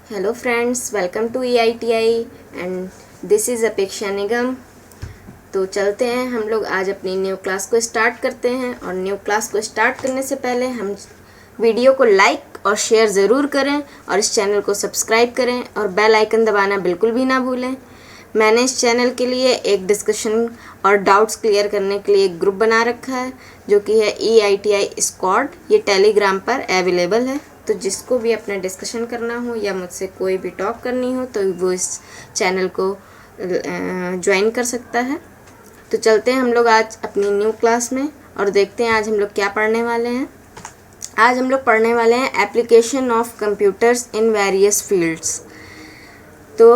Hello friends, welcome to EITI and this is Apeksha Nigam. तो चलते हैं हम लोग आज अपनी न्यू क्लास को स्टार्ट करते हैं। और न्यू क्लास को स्टार्ट करने से पहले हम वीडियो को लाइक और शेयर ज़रूर करें और इस चैनल को सब्सक्राइब करें और बेल आइकन दबाना बिल्कुल भी ना भूलें। मैंने इस चैनल के लिए एक डिस्कशन और डाउट्स क्लियर करने के लिए एक ग्रुप बना रखा है जो कि है EITI स्क्वाड। ये टेलीग्राम पर अवेलेबल है, तो जिसको भी अपना डिस्कशन करना हो या मुझसे कोई भी टॉक करनी हो तो वो इस चैनल को ज्वाइन कर सकता है। तो चलते हैं हम लोग आज अपनी न्यू क्लास में और देखते हैं आज हम लोग क्या पढ़ने वाले हैं। आज हम लोग पढ़ने वाले हैं application of computers in various fields. तो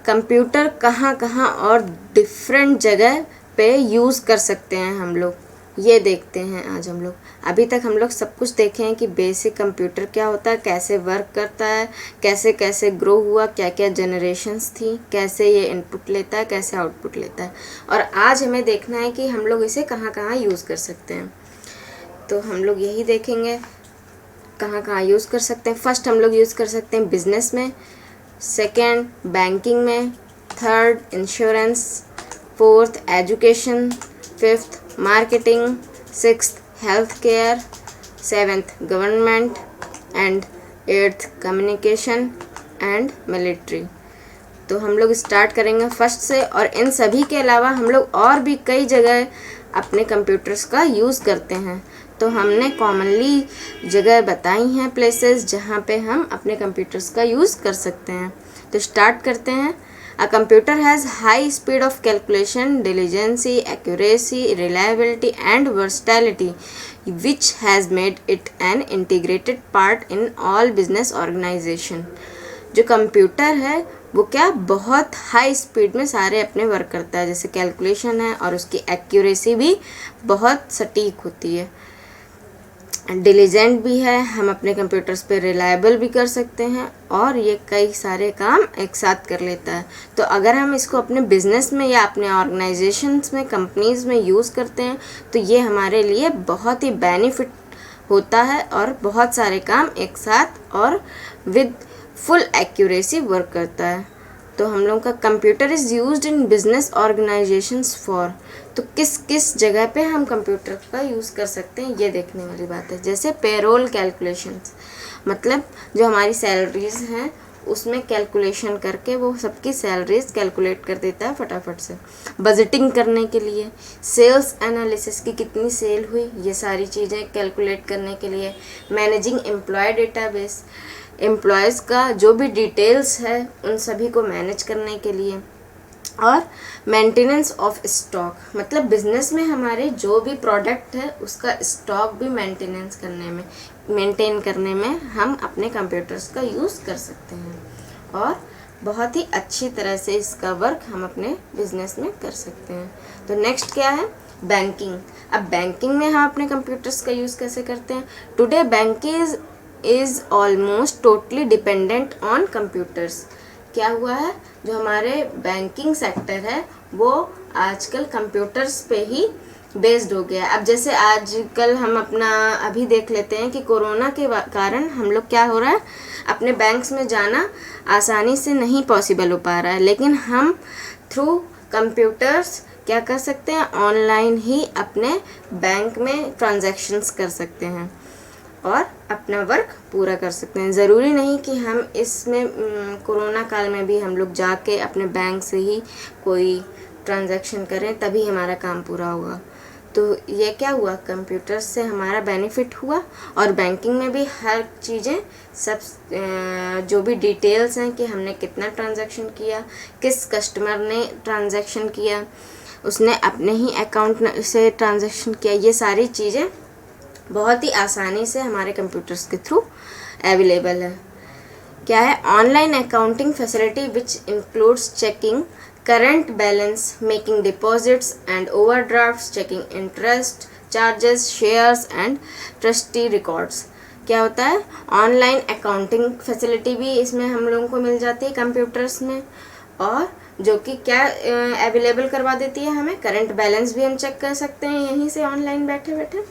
कंप्यूटर कहाँ कहाँ और डिफरेंट जगह पे यूज़ कर सकते हैं हम लोग, ये देखते हैं आज हम लोग। अभी तक हम लोग सब कुछ देखे हैं कि बेसिक कंप्यूटर क्या होता है, कैसे वर्क करता है, कैसे कैसे ग्रो हुआ, क्या क्या जनरेशन्स थी, कैसे ये इनपुट लेता है, कैसे आउटपुट लेता है। और आज हमें देखना है कि हम लोग इसे कहाँ कहाँ यूज़ कर सकते हैं। तो हम लोग यही देखेंगे कहाँ कहाँ यूज़ कर सकते हैं। फर्स्ट हम लोग यूज़ कर सकते हैं बिजनेस में, सेकेंड बैंकिंग में, third insurance, fourth education, fifth marketing, sixth health care, seventh government and eighth communication and military. तो हम लोग स्टार्ट करेंगे फर्स्ट से। और इन सभी के अलावा हम लोग और भी कई जगह अपने कंप्यूटर्स का यूज़ करते हैं। तो हमने कॉमनली जगह बताई हैं, प्लेसेस जहाँ पे हम अपने कंप्यूटर्स का यूज़ कर सकते हैं। तो स्टार्ट करते हैं। A computer has high speed of calculation, diligence, accuracy, reliability and versatility, which has made it an integrated part in all business organization. जो कंप्यूटर है वो क्या बहुत हाई स्पीड में सारे अपने वर्क करता है, जैसे कैलकुलेशन है और उसकी एक्यूरेसी भी बहुत सटीक होती है, डिलीजेंट भी है, हम अपने कंप्यूटर्स पे रिलायबल भी कर सकते हैं और ये कई सारे काम एक साथ कर लेता है। तो अगर हम इसको अपने बिजनेस में या अपने ऑर्गेनाइजेशंस में, कंपनीज़ में यूज़ करते हैं तो ये हमारे लिए बहुत ही बेनिफिट होता है और बहुत सारे काम एक साथ और विद फुल एक्यूरेसी वर्क करता है। तो हम लोगों का computer is used in business organisations for, तो किस किस जगह पे हम कंप्यूटर का यूज़ कर सकते हैं ये देखने वाली बात है। जैसे पेरोल कैलकुलेशंस, मतलब जो हमारी सैलरीज हैं उसमें कैलकुलेशन करके वो सबकी सैलरीज कैलकुलेट कर देता है फटाफट से। बजटिंग करने के लिए, सेल्स एनालिसिस की कितनी सेल हुई ये सारी चीज़ें कैलकुलेट करने के लिए, मैनेजिंग एम्प्लॉय डेटाबेस, एम्प्लॉयज़ का जो भी डिटेल्स है उन सभी को मैनेज करने के लिए, और मेंटेनेंस ऑफ स्टॉक, मतलब बिजनेस में हमारे जो भी प्रोडक्ट है उसका स्टॉक भी मेंटेन करने में हम अपने कंप्यूटर्स का यूज़ कर सकते हैं और बहुत ही अच्छी तरह से इसका वर्क हम अपने बिजनेस में कर सकते हैं। तो नेक्स्ट क्या है, बैंकिंग। अब बैंकिंग में हम अपने कंप्यूटर्स का यूज़ कैसे करते हैं। Today banking is almost totally dependent on computers. क्या हुआ है, जो हमारे बैंकिंग सेक्टर है वो आजकल कंप्यूटर्स पे ही बेस्ड हो गया है। अब जैसे आजकल हम अपना अभी देख लेते हैं कि कोरोना के कारण हम लोग क्या हो रहा है, अपने बैंक्स में जाना आसानी से नहीं पॉसिबल हो पा रहा है, लेकिन हम थ्रू कंप्यूटर्स क्या कर सकते हैं, ऑनलाइन ही अपने बैंक में ट्रांजैक्शंस कर सकते हैं और अपना वर्क पूरा कर सकते हैं। ज़रूरी नहीं कि हम इसमें कोरोना काल में भी हम लोग जाके अपने बैंक से ही कोई ट्रांजैक्शन करें तभी हमारा काम पूरा होगा। तो ये क्या हुआ, कंप्यूटर से हमारा बेनिफिट हुआ और बैंकिंग में भी हर चीज़ें सब जो भी डिटेल्स हैं कि हमने कितना ट्रांजैक्शन किया, किस कस्टमर ने ट्रांजैक्शन किया, उसने अपने ही अकाउंट से ट्रांजैक्शन किया, ये सारी चीज़ें बहुत ही आसानी से हमारे कंप्यूटर्स के थ्रू अवेलेबल है। क्या है, online accounting facility which includes checking current balance, making deposits and overdrafts, checking interest charges, shares and trustee records. क्या होता है, ऑनलाइन अकाउंटिंग फैसिलिटी भी इसमें हम लोगों को मिल जाती है कंप्यूटर्स में, और जो कि क्या अवेलेबल करवा देती है हमें, करंट बैलेंस भी हम चेक कर सकते हैं यहीं से ऑनलाइन बैठे बैठे,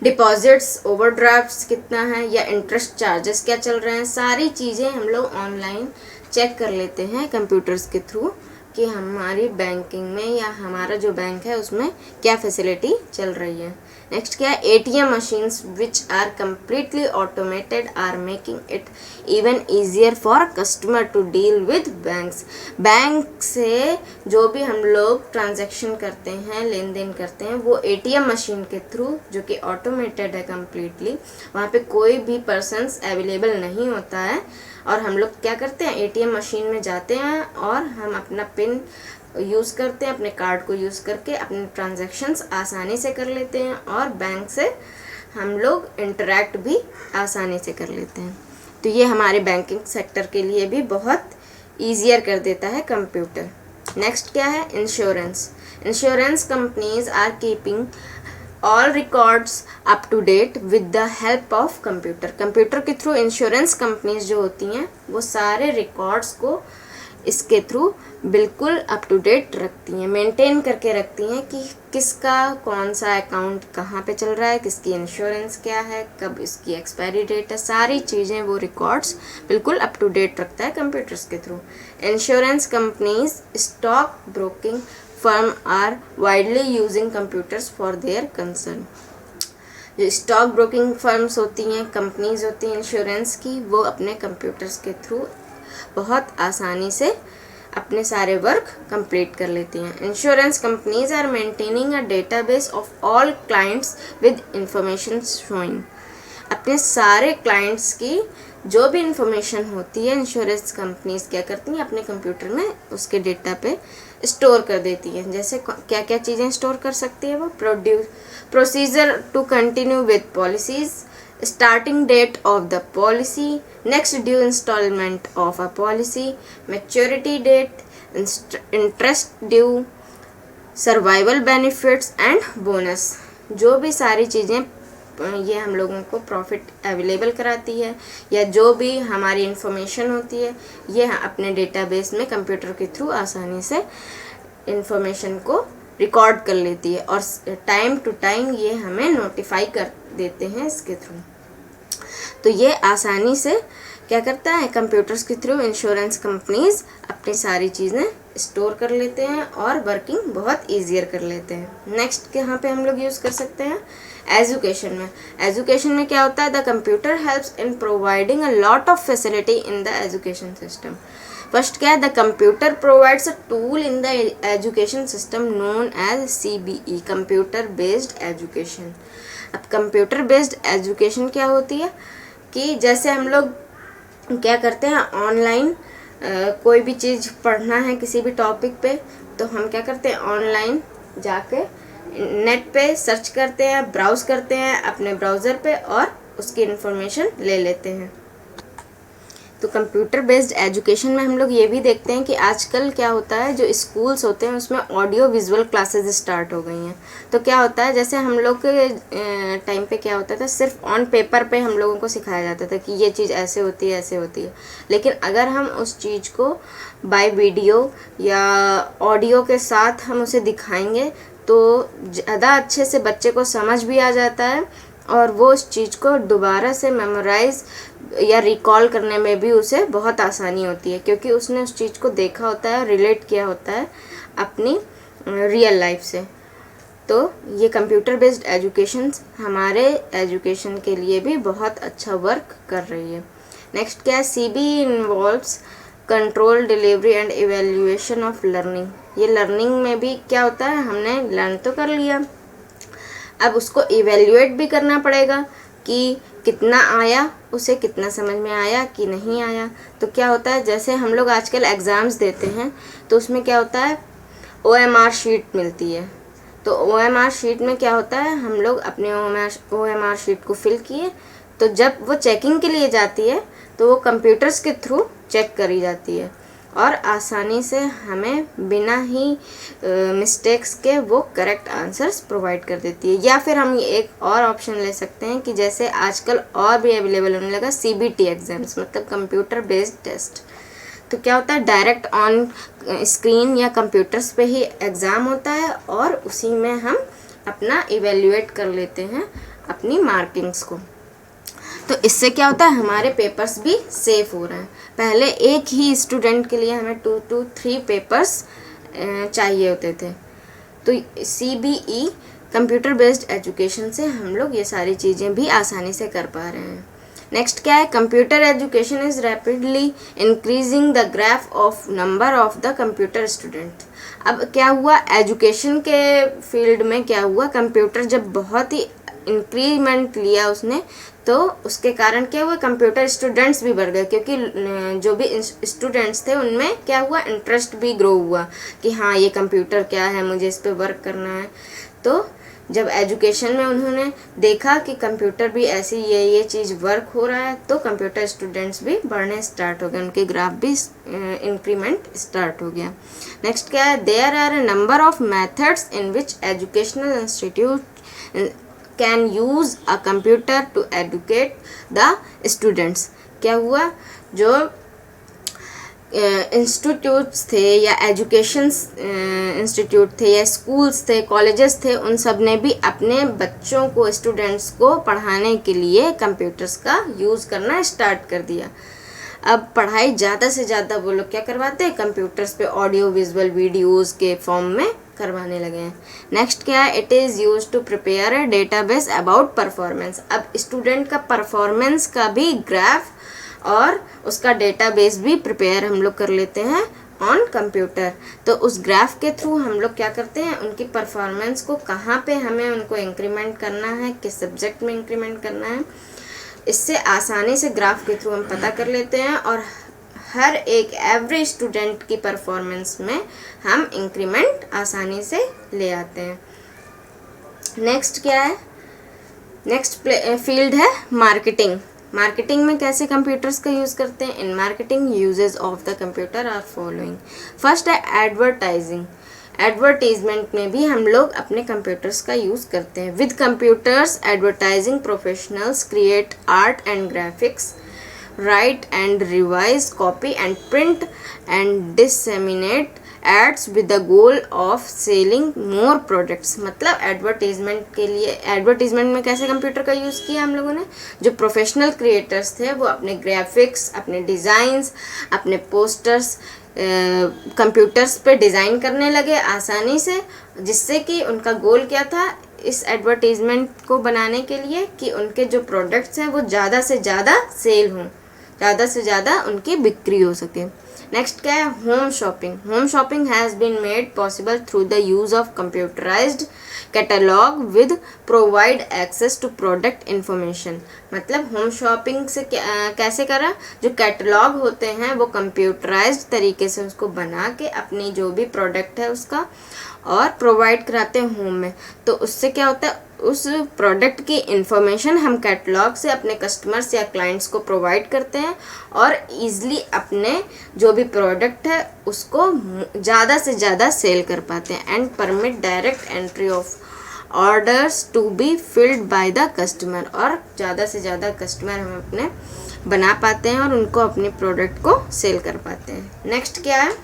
डिपॉजिट्स, ओवरड्राफ्ट्स कितना है, या इंटरेस्ट चार्जेस क्या चल रहे हैं, सारी चीज़ें हम लोग ऑनलाइन चेक कर लेते हैं कंप्यूटर्स के थ्रू कि हमारी बैंकिंग में या हमारा जो बैंक है उसमें क्या फैसिलिटी चल रही है। नेक्स्ट क्या है, ATM machines which are completely automated are making it even easier for customer to deal with banks. Bank से जो भी हम लोग ट्रांजैक्शन करते हैं, लेन देन करते हैं, वो एटीएम मशीन के थ्रू, जो कि ऑटोमेटेड है कम्प्लीटली, वहाँ पे कोई भी पर्सन्स अवेलेबल नहीं होता है, और हम लोग क्या करते हैं, एटीएम मशीन में जाते हैं और हम अपना पिन यूज़ करते हैं, अपने कार्ड को यूज़ करके अपने ट्रांजैक्शंस आसानी से कर लेते हैं, और बैंक से हम लोग इंटरेक्ट भी आसानी से कर लेते हैं। तो ये हमारे बैंकिंग सेक्टर के लिए भी बहुत ईजियर कर देता है कंप्यूटर। नेक्स्ट क्या है, insurance. Insurance companies are keeping all records up to date with the help of computer. Computer के थ्रू इंश्योरेंस कंपनीज जो होती हैं वो सारे रिकॉर्ड्स को इसके थ्रू बिल्कुल अप टू डेट रखती हैं, मेंटेन करके रखती हैं कि किसका कौन सा अकाउंट कहाँ पे चल रहा है, किसकी इंश्योरेंस क्या है, कब इसकी एक्सपायरी डेट है, सारी चीज़ें वो रिकॉर्ड्स बिल्कुल अप टू डेट रखता है कंप्यूटर्स के through. Insurance companies, stock broking firm are widely using computers for their concern. जो स्टॉक ब्रोकिंग फर्म्स होती हैं, कंपनीज होती हैं इंश्योरेंस की, वो अपने कंप्यूटर्स के थ्रू बहुत आसानी से अपने सारे वर्क कंप्लीट कर लेती हैं। Insurance companies are maintaining a database of all clients with information showing. अपने सारे क्लाइंट्स की जो भी इंफॉर्मेशन होती है, इंश्योरेंस कंपनीज क्या करती हैं, अपने कंप्यूटर में उसके डेटा पे स्टोर कर देती हैं। जैसे क्या क्या चीज़ें स्टोर कर सकती है वो, procedure to continue with policies, starting date of the policy, next due installment of a policy, maturity date, interest due, survival benefits and bonus। जो भी सारी चीज़ें ये हम लोगों को प्रॉफिट अवेलेबल कराती है, या जो भी हमारी इंफॉर्मेशन होती है, ये अपने डेटाबेस में कंप्यूटर के थ्रू आसानी से इंफॉर्मेशन को रिकॉर्ड कर लेती है, और टाइम टू टाइम ये हमें नोटिफाई कर देते हैं इसके थ्रू। तो ये आसानी से क्या करता है, कंप्यूटर्स के थ्रू इंश्योरेंस कंपनीज अपनी सारी चीज़ें स्टोर कर लेते हैं और वर्किंग बहुत ईजियर कर लेते हैं। नेक्स्ट यहाँ पे हम लोग यूज़ कर सकते हैं एजुकेशन में। एजुकेशन में क्या होता है, the computer helps in providing a lot of facility in the education system. First क्या है, the computer provides a tool in the education system known as CBE, computer based education. अब computer based education क्या होती है कि जैसे हम लोग क्या करते हैं, ऑनलाइन कोई भी चीज़ पढ़ना है किसी भी टॉपिक पे, तो हम क्या करते हैं, ऑनलाइन जाके नेट पे सर्च करते हैं, ब्राउज़ करते हैं अपने ब्राउज़र पे, और उसकी इन्फॉर्मेशन ले लेते हैं। तो कंप्यूटर बेस्ड एजुकेशन में हम लोग ये भी देखते हैं कि आजकल क्या होता है, जो स्कूल्स होते हैं उसमें ऑडियो विजुअल क्लासेस स्टार्ट हो गई हैं। तो क्या होता है, जैसे हम लोग के टाइम पे क्या होता था, सिर्फ ऑन पेपर पे हम लोगों को सिखाया जाता था कि ये चीज़ ऐसे होती है, ऐसे होती है। लेकिन अगर हम उस चीज़ को बाय वीडियो या ऑडियो के साथ हम उसे दिखाएंगे तो ज़्यादा अच्छे से बच्चे को समझ भी आ जाता है, और वो उस चीज़ को दोबारा से मेमोराइज़ या रिकॉल करने में भी उसे बहुत आसानी होती है, क्योंकि उसने उस चीज़ को देखा होता है, रिलेट किया होता है अपनी रियल लाइफ से। तो ये कंप्यूटर बेस्ड एजुकेशन हमारे एजुकेशन के लिए भी बहुत अच्छा वर्क कर रही है। नेक्स्ट क्या है, CBE involves control, delivery and evaluation of learning. ये लर्निंग में भी क्या होता है, हमने लर्न तो कर लिया, अब उसको इवेल्युएट भी करना पड़ेगा कि कितना आया, उसे कितना समझ में आया कि नहीं आया। तो क्या होता है, जैसे हम लोग आजकल एग्ज़ाम्स देते हैं तो उसमें क्या होता है, OMR शीट मिलती है। तो OMR शीट में क्या होता है, हम लोग अपने OMR शीट को फिल किए, तो जब वो चेकिंग के लिए जाती है तो वो कंप्यूटर्स के थ्रू चेक करी जाती है, और आसानी से हमें बिना ही मिस्टेक्स के वो करेक्ट आंसर्स प्रोवाइड कर देती है। या फिर हम ये एक और ऑप्शन ले सकते हैं कि जैसे आजकल और भी अवेलेबल होने लगा CBT एग्ज़ाम्स, मतलब कंप्यूटर बेस्ड टेस्ट। तो क्या होता है, डायरेक्ट ऑन स्क्रीन या कंप्यूटर्स पे ही एग्ज़ाम होता है, और उसी में हम अपना इवेल्युएट कर लेते हैं अपनी मार्किंग्स को। तो इससे क्या होता है, हमारे पेपर्स भी सेफ हो रहे हैं। पहले एक ही स्टूडेंट के लिए हमें 2 to 3 पेपर्स चाहिए होते थे। तो CBE कंप्यूटर बेस्ड एजुकेशन से हम लोग ये सारी चीज़ें भी आसानी से कर पा रहे हैं। नेक्स्ट क्या है, computer education is rapidly increasing the graph of number of the computer student. अब क्या हुआ, एजुकेशन के फील्ड में क्या हुआ, कंप्यूटर जब बहुत ही इंक्रीमेंट लिया उसने, तो उसके कारण क्या हुआ, कंप्यूटर स्टूडेंट्स भी बढ़ गए, क्योंकि जो भी स्टूडेंट्स थे उनमें क्या हुआ, इंटरेस्ट भी ग्रो हुआ कि हाँ ये कंप्यूटर क्या है, मुझे इस पे वर्क करना है। तो जब एजुकेशन में उन्होंने देखा कि कंप्यूटर भी ऐसी ये चीज़ वर्क हो रहा है, तो कंप्यूटर स्टूडेंट्स भी बढ़ने स्टार्ट हो गए, उनके ग्राफ भी इंक्रीमेंट स्टार्ट हो गया। नेक्स्ट क्या है, there are a number of methods in which educational institute can use a computer to educate the students. क्या हुआ, जो इंस्टीट्यूट्स थे या एजुकेशन इंस्टीट्यूट थे या स्कूल्स थे, कॉलेजेस थे, उन सब ने भी अपने बच्चों को, स्टूडेंट्स को पढ़ाने के लिए कंप्यूटर्स का यूज़ करना स्टार्ट कर दिया। अब पढ़ाई ज़्यादा से ज़्यादा वो लोग क्या करवाते हैं, कंप्यूटर्स पे ऑडियो विजुअल वीडियोस के फॉर्म में करवाने लगे हैं। नेक्स्ट क्या है, it is use to prepare a database about performance. अब स्टूडेंट का परफॉर्मेंस का भी ग्राफ और उसका डेटाबेस भी प्रिपेयर हम लोग कर लेते हैं ऑन कंप्यूटर। तो उस ग्राफ के थ्रू हम लोग क्या करते हैं, उनकी परफॉर्मेंस को कहाँ पे हमें उनको इंक्रीमेंट करना है, किस सब्जेक्ट में इंक्रीमेंट करना है, इससे आसानी से ग्राफ के थ्रू हम पता कर लेते हैं और हर एक एवरेज स्टूडेंट की परफॉर्मेंस में हम इंक्रीमेंट आसानी से ले आते हैं। नेक्स्ट क्या है, नेक्स्ट फील्ड है मार्केटिंग। मार्केटिंग में कैसे कंप्यूटर्स का यूज़ करते हैं, in marketing uses of the computer are following. First है एडवर्टाइजिंग। एडवर्टीजमेंट में भी हम लोग अपने कंप्यूटर्स का यूज़ करते हैं। With computers advertising professionals create art and graphics, write and revise, copy and print and disseminate ads with the goal of selling more products। मतलब एडवर्टीजमेंट के लिए, एडवर्टीजमेंट में कैसे कंप्यूटर का यूज़ किया हम लोगों ने, जो प्रोफेशनल क्रिएटर्स थे वो अपने ग्राफिक्स, अपने डिज़ाइंस, अपने पोस्टर्स कंप्यूटर्स पे डिज़ाइन करने लगे आसानी से, जिससे कि उनका गोल क्या था, इस एडवर्टीजमेंट को बनाने के लिए कि उनके जो प्रोडक्ट्स हैं वो ज़्यादा से ज़्यादा सेल हों, ज़्यादा से ज़्यादा उनकी बिक्री हो सके। नेक्स्ट क्या है, home shopping. Home shopping has been made possible through the use of computerised catalogue with provide access to product information. मतलब होम शॉपिंग से कैसे करा, जो कैटलॉग होते हैं वो कंप्यूटराइज्ड तरीके से उसको बना के अपनी जो भी प्रोडक्ट है उसका और प्रोवाइड कराते हैं होम में। तो उससे क्या होता है, उस प्रोडक्ट की इंफॉर्मेशन हम कैटलॉग से अपने कस्टमर्स या क्लाइंट्स को प्रोवाइड करते हैं और ईज़िली अपने जो भी प्रोडक्ट है उसको ज़्यादा से ज़्यादा सेल कर पाते हैं। And permit direct entry of orders to be filled by the customer. और ज़्यादा से ज़्यादा कस्टमर हम अपने बना पाते हैं और उनको अपने प्रोडक्ट को सेल कर पाते हैं। नेक्स्ट क्या है,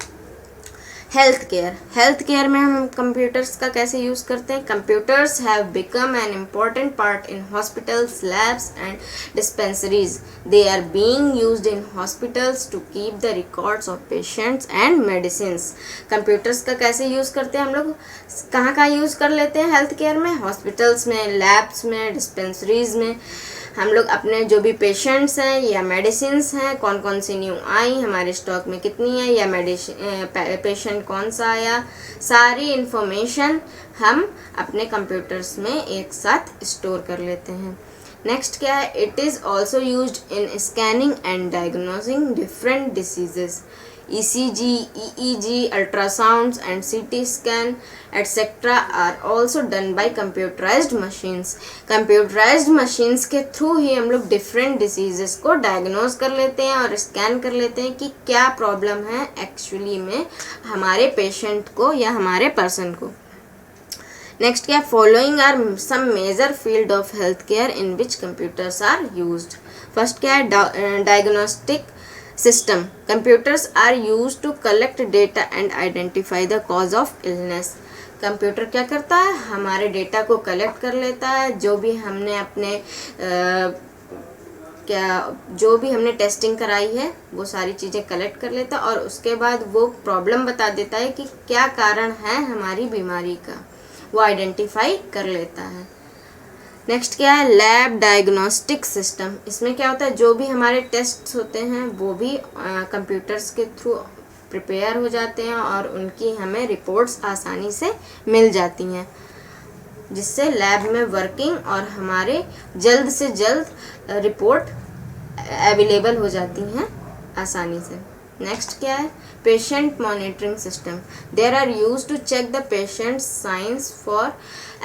हेल्थ केयर। हेल्थ केयर में हम कंप्यूटर्स का कैसे यूज़ करते हैं, computers have become an important part in hospitals, labs and dispensaries. They are being used in hospitals to keep the records of patients and medicines. Computers का कैसे use करते हैं हम लोग, कहाँ कहाँ यूज़ कर लेते हैं हेल्थ केयर में, हॉस्पिटल्स में, लैब्स में, डिस्पेंसरीज में। हम लोग अपने जो भी पेशेंट्स हैं या मेडिसिन्स हैं, कौन कौन सी न्यू आई, हमारे स्टॉक में कितनी है, या पेशेंट कौन सा आया, सारी इन्फॉर्मेशन हम अपने कंप्यूटर्स में एक साथ स्टोर कर लेते हैं। नेक्स्ट क्या है, it is also used in scanning and diagnosing different diseases. ECG, EEG, ultrasounds and CT scan etc. are also done by computerized machines. Computerized machines के थ्रू ही हम लोग डिफरेंट डिसीजेस को डायग्नोज कर लेते हैं और स्कैन कर लेते हैं कि क्या प्रॉब्लम है एक्चुअली में हमारे पेशेंट को या हमारे पर्सन को। नेक्स्ट क्या, following are some major field of health care in which computers are used. First क्या है, diagnostic system. Computers are used to collect data and identify the cause of illness. Computer क्या करता है, हमारे data को collect कर लेता है, जो भी हमने अपने जो भी हमने टेस्टिंग कराई है वो सारी चीज़ें कलेक्ट कर लेता है और उसके बाद वो प्रॉब्लम बता देता है कि क्या कारण है हमारी बीमारी का, वो आइडेंटिफाई कर लेता है। नेक्स्ट क्या है, लैब डायग्नोस्टिक सिस्टम। इसमें क्या होता है, जो भी हमारे टेस्ट होते हैं वो भी कंप्यूटर्स के थ्रू प्रिपेयर हो जाते हैं और उनकी हमें रिपोर्ट्स आसानी से मिल जाती हैं, जिससे लैब में वर्किंग और हमारे जल्द से जल्द रिपोर्ट अवेलेबल हो जाती हैं आसानी से। नेक्स्ट क्या है, patient monitoring system. There are used to check the patient science for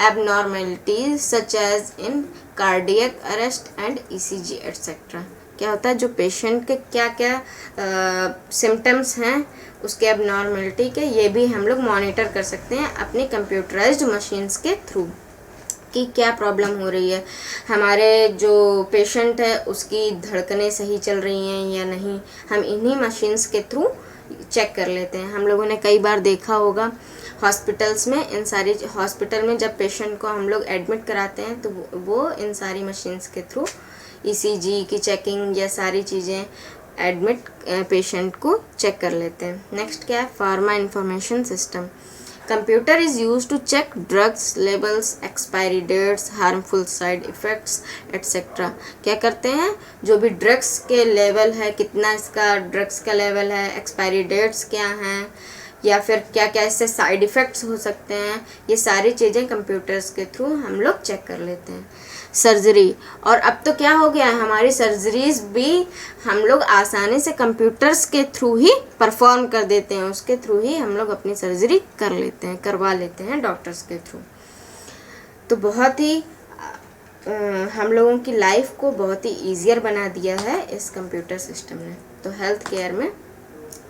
abnormalities such as in cardiac arrest and ECG etcetera. क्या होता है, जो पेशेंट के क्या क्या सिम्टम्स हैं उसके एबनॉर्मेलिटी के, ये भी हम लोग मॉनिटर कर सकते हैं अपनी कंप्यूटराइज्ड मशीन्स के थ्रू कि क्या प्रॉब्लम हो रही है, हमारे जो पेशेंट है उसकी धड़कनें सही चल रही हैं या नहीं, हम इन्हीं मशीन्स के थ्रू चेक कर लेते हैं। हम लोगों ने कई बार देखा होगा हॉस्पिटल्स में, इन सारी हॉस्पिटल में जब पेशेंट को हम लोग एडमिट कराते हैं तो वो इन सारी मशीन्स के थ्रू ईसीजी की चेकिंग या सारी चीज़ें एडमिट पेशेंट को चेक कर लेते हैं। नेक्स्ट क्या है, pharma information system. Computer is use to check drugs labels, expiry dates, harmful side effects etcetera. क्या करते हैं, जो भी ड्रग्स के लेवल है, कितना इसका ड्रग्स का लेवल है, एक्सपायरी डेट्स क्या हैं, या फिर क्या क्या इससे साइड इफ़ेक्ट्स हो सकते हैं, ये सारी चीज़ें कंप्यूटर्स के थ्रू हम लोग चेक कर लेते हैं। सर्जरी, और अब तो क्या हो गया है, हमारी सर्जरीज भी हम लोग आसानी से कंप्यूटर्स के थ्रू ही परफॉर्म कर देते हैं, उसके थ्रू ही हम लोग अपनी सर्जरी कर लेते हैं, करवा लेते हैं डॉक्टर्स के थ्रू। तो बहुत ही हम लोगों की लाइफ को बहुत ही ईजियर बना दिया है इस कंप्यूटर सिस्टम ने। तो हेल्थ केयर में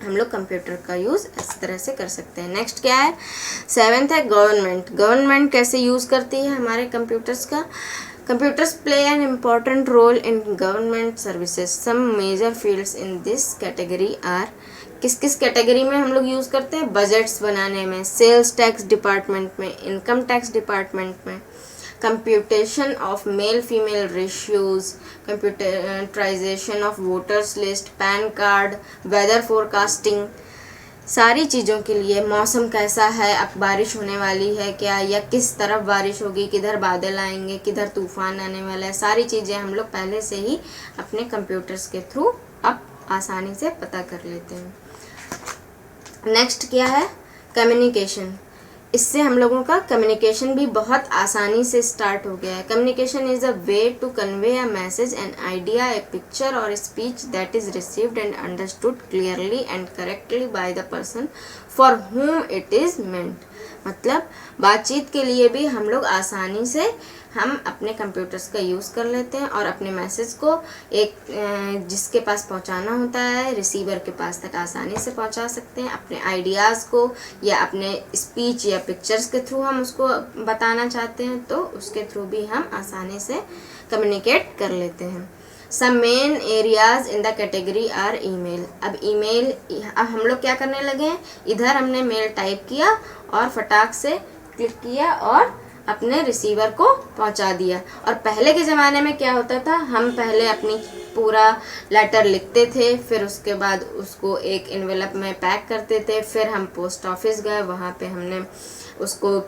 हम लोग कंप्यूटर का यूज़ इस तरह से कर सकते हैं। नेक्स्ट क्या है, 7th है गवर्नमेंट। गवर्नमेंट कैसे यूज़ करती है हमारे कंप्यूटर्स का। Computers play an important role in government services. Some major fields in this category are, किस किस कैटेगरी में हम लोग यूज़ करते हैं, बजट्स बनाने में, सेल्स टैक्स डिपार्टमेंट में, इनकम टैक्स डिपार्टमेंट में, computation of male female ratios, computerisation of voters list, PAN card, weather forecasting, सारी चीज़ों के लिए, मौसम कैसा है, अब बारिश होने वाली है क्या, या किस तरफ बारिश होगी, किधर बादल आएंगे, किधर तूफान आने वाला है, सारी चीज़ें हम लोग पहले से ही अपने कंप्यूटर्स के थ्रू अब आसानी से पता कर लेते हैं। नेक्स्ट क्या है, कम्युनिकेशन। इससे हम लोगों का कम्युनिकेशन भी बहुत आसानी से स्टार्ट हो गया है। Communication is a way to convey a message, an idea, a picture और speech that is received and understood clearly and correctly by the person for whom it is meant. मतलब बातचीत के लिए भी हम लोग आसानी से हम अपने कंप्यूटर्स का यूज़ कर लेते हैं और अपने मैसेज को एक जिसके पास पहुंचाना होता है रिसीवर के पास तक आसानी से पहुंचा सकते हैं। अपने आइडियाज़ को या अपने स्पीच या पिक्चर्स के थ्रू हम उसको बताना चाहते हैं तो उसके थ्रू भी हम आसानी से कम्युनिकेट कर लेते हैं। Some main areas in the category are email. अब ईमेल, अब हम लोग क्या करने लगे हैं, इधर हमने मेल टाइप किया और फटाक से क्लिक किया और अपने रिसीवर को पहुंचा दिया। और पहले के ज़माने में क्या होता था, हम पहले अपनी पूरा लेटर लिखते थे, फिर उसके बाद उसको एक एनवेलप में पैक करते थे, फिर हम पोस्ट ऑफिस गए, वहाँ पे हमने उसको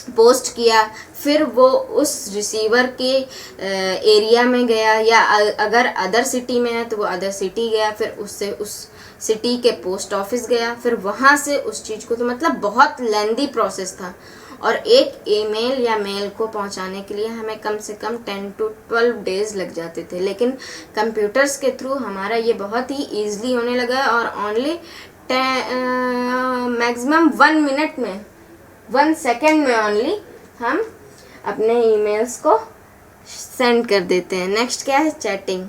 पोस्ट किया, फिर वो उस रिसीवर के एरिया में गया, या अगर अदर सिटी में है तो वो अदर सिटी गया, फिर उससे उस सिटी के पोस्ट ऑफिस गया, फिर वहाँ से उस चीज़ को, तो मतलब बहुत लेंदी प्रोसेस था। और एक ईमेल या मेल को पहुंचाने के लिए हमें कम से कम 10 to 12 डेज़ लग जाते थे, लेकिन कंप्यूटर्स के थ्रू हमारा ये बहुत ही ईजिली होने लगा और ओनली मैक्सिमम 1 मिनट में, 1 सेकेंड में ओनली हम अपने ईमेल्स को सेंड कर देते हैं। नेक्स्ट क्या है, चैटिंग।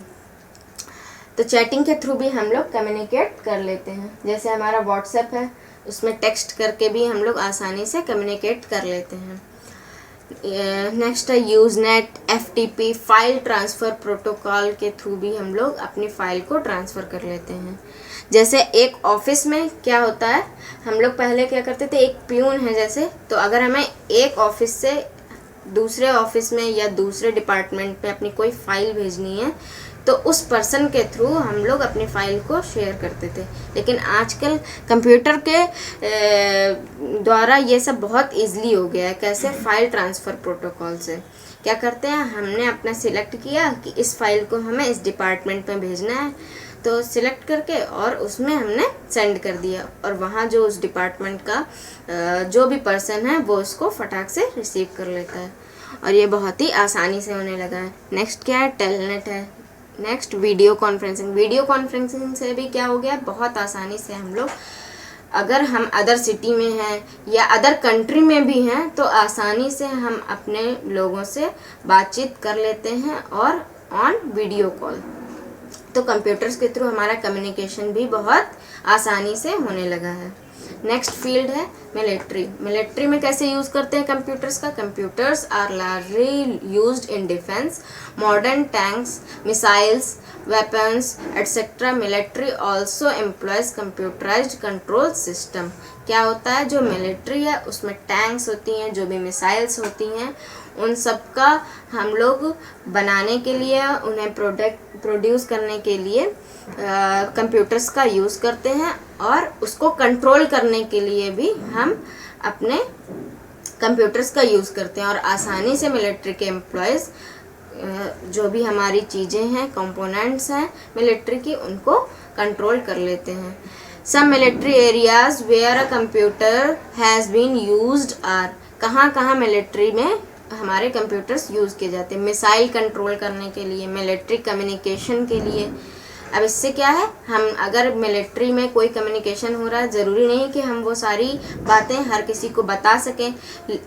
तो चैटिंग के थ्रू भी हम लोग कम्युनिकेट कर लेते हैं। जैसे हमारा व्हाट्सएप है, उसमें टेक्स्ट करके भी हम लोग आसानी से कम्युनिकेट कर लेते हैं। नेक्स्ट है Usenet FTP file transfer protocol के थ्रू भी हम लोग अपनी फ़ाइल को ट्रांसफ़र कर लेते हैं। जैसे एक ऑफिस में क्या होता है, हम लोग पहले क्या करते थे, एक प्यून है जैसे, तो अगर हमें एक ऑफिस से दूसरे ऑफिस में या दूसरे डिपार्टमेंट में अपनी कोई फ़ाइल भेजनी है तो उस पर्सन के थ्रू हम लोग अपनी फ़ाइल को शेयर करते थे। लेकिन आजकल कंप्यूटर के द्वारा ये सब बहुत इजीली हो गया है। कैसे? फ़ाइल ट्रांसफ़र प्रोटोकॉल से क्या करते हैं, हमने अपना सिलेक्ट किया कि इस फाइल को हमें इस डिपार्टमेंट में भेजना है, तो सिलेक्ट करके और उसमें हमने सेंड कर दिया, और वहाँ जो उस डिपार्टमेंट का जो भी पर्सन है वो उसको फटाक से रिसीव कर लेता है, और ये बहुत ही आसानी से होने लगा है। नेक्स्ट क्या है? टेलनेट है। Next video conferencing. Video conferencing से भी क्या हो गया, बहुत आसानी से हम लोग, अगर हम अदर सिटी में हैं या अदर कंट्री में भी हैं, तो आसानी से हम अपने लोगों से बातचीत कर लेते हैं और ऑन वीडियो कॉल। तो कंप्यूटर्स के थ्रू हमारा कम्युनिकेशन भी बहुत आसानी से होने लगा है। नेक्स्ट फील्ड है मिलिट्री। मिलिट्री में कैसे यूज़ करते हैं कंप्यूटर्स का? Computers are largely used in defence, modern tanks, missiles, weapons etcetera. Military also employs computerised control system. क्या होता है, जो मिलिट्री है उसमें टैंक्स होती हैं, जो भी मिसाइल्स होती हैं, उन सब का हम लोग बनाने के लिए, उन्हें प्रोड्यूस करने के लिए कंप्यूटर्स का यूज़ करते हैं, और उसको कंट्रोल करने के लिए भी हम अपने कंप्यूटर्स का यूज़ करते हैं। और आसानी से मिलिट्री के एम्प्लॉयज़ जो भी हमारी चीज़ें हैं, कंपोनेंट्स हैं मिलिट्री की, उनको कंट्रोल कर लेते हैं। Some military areas where a computer has been used are. कहाँ कहाँ मिलिट्री में हमारे कंप्यूटर्स यूज़ किए जाते हैं? मिसाइल कंट्रोल करने के लिए, मिलिट्री कम्युनिकेशन के लिए। अब इससे क्या है, हम अगर मिलिट्री में कोई कम्युनिकेशन हो रहा है, ज़रूरी नहीं कि हम वो सारी बातें हर किसी को बता सकें,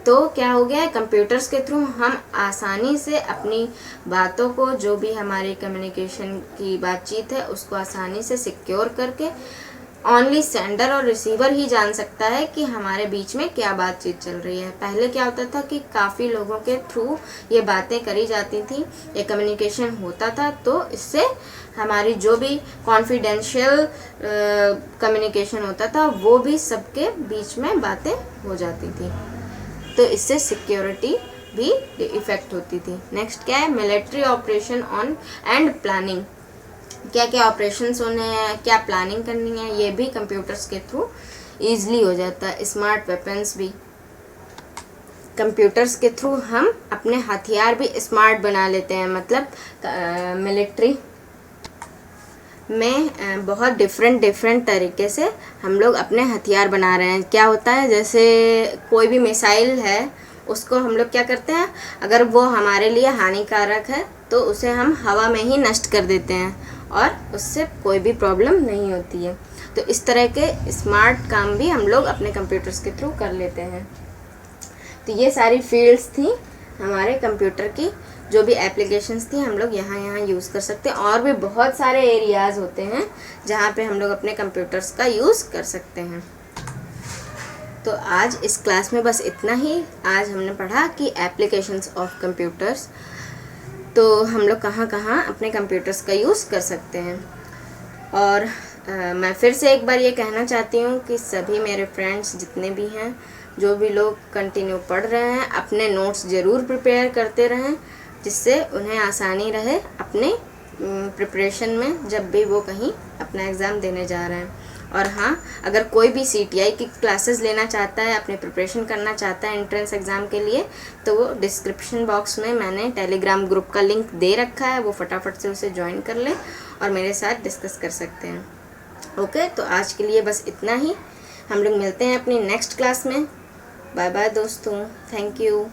तो क्या हो गया है, कंप्यूटर्स के थ्रू हम आसानी से अपनी बातों को, जो भी हमारी कम्युनिकेशन की बातचीत है, उसको आसानी से सिक्योर करके ओनली सेंडर और रिसीवर ही जान सकता है कि हमारे बीच में क्या बातचीत चल रही है। पहले क्या होता था कि काफ़ी लोगों के थ्रू ये बातें करी जाती थी, ये कम्युनिकेशन होता था, तो इससे हमारी जो भी कॉन्फिडेंशियल कम्युनिकेशन होता था वो भी सबके बीच में बातें हो जाती थी, तो इससे सिक्योरिटी भी इफ़ेक्ट होती थी। नेक्स्ट क्या है, military operation on and planning. क्या क्या ऑपरेशंस होने हैं, क्या प्लानिंग करनी है, ये भी कंप्यूटर्स के थ्रू ईजिली हो जाता है। स्मार्ट वेपन्स भी कंप्यूटर्स के थ्रू हम अपने हथियार भी स्मार्ट बना लेते हैं। मतलब मिलिट्री में बहुत डिफरेंट तरीके से हम लोग अपने हथियार बना रहे हैं। क्या होता है, जैसे कोई भी मिसाइल है, उसको हम लोग क्या करते हैं, अगर वो हमारे लिए हानिकारक है तो उसे हम हवा में ही नष्ट कर देते हैं, और उससे कोई भी प्रॉब्लम नहीं होती है। तो इस तरह के स्मार्ट काम भी हम लोग अपने कंप्यूटर्स के थ्रू कर लेते हैं। तो ये सारी फील्ड्स थी हमारे कंप्यूटर की, जो भी एप्लीकेशंस थी हम लोग यहाँ यूज़ कर सकते हैं। और भी बहुत सारे एरियाज़ होते हैं जहाँ पे हम लोग अपने कंप्यूटर्स का यूज़ कर सकते हैं। तो आज इस क्लास में बस इतना ही। आज हमने पढ़ा कि एप्लीकेशंस ऑफ कंप्यूटर्स, तो हम लोग कहाँ कहाँ अपने कंप्यूटर्स का यूज़ कर सकते हैं। और मैं फिर से एक बार ये कहना चाहती हूँ कि सभी मेरे फ्रेंड्स जितने भी हैं, जो भी लोग कंटिन्यू पढ़ रहे हैं, अपने नोट्स ज़रूर प्रिपेयर करते रहें, जिससे उन्हें आसानी रहे अपने प्रिपरेशन में जब भी वो कहीं अपना एग्ज़ाम देने जा रहे हैं। और हाँ, अगर कोई भी CTI की क्लासेस लेना चाहता है, अपने प्रिपरेशन करना चाहता है एंट्रेंस एग्ज़ाम के लिए, तो वो डिस्क्रिप्शन बॉक्स में मैंने टेलीग्राम ग्रुप का लिंक दे रखा है, वो फटाफट से उसे ज्वाइन कर ले और मेरे साथ डिस्कस कर सकते हैं। ओके, तो आज के लिए बस इतना ही। हम लोग मिलते हैं अपनी नेक्स्ट क्लास में। बाय बाय दोस्तों, थैंक यू।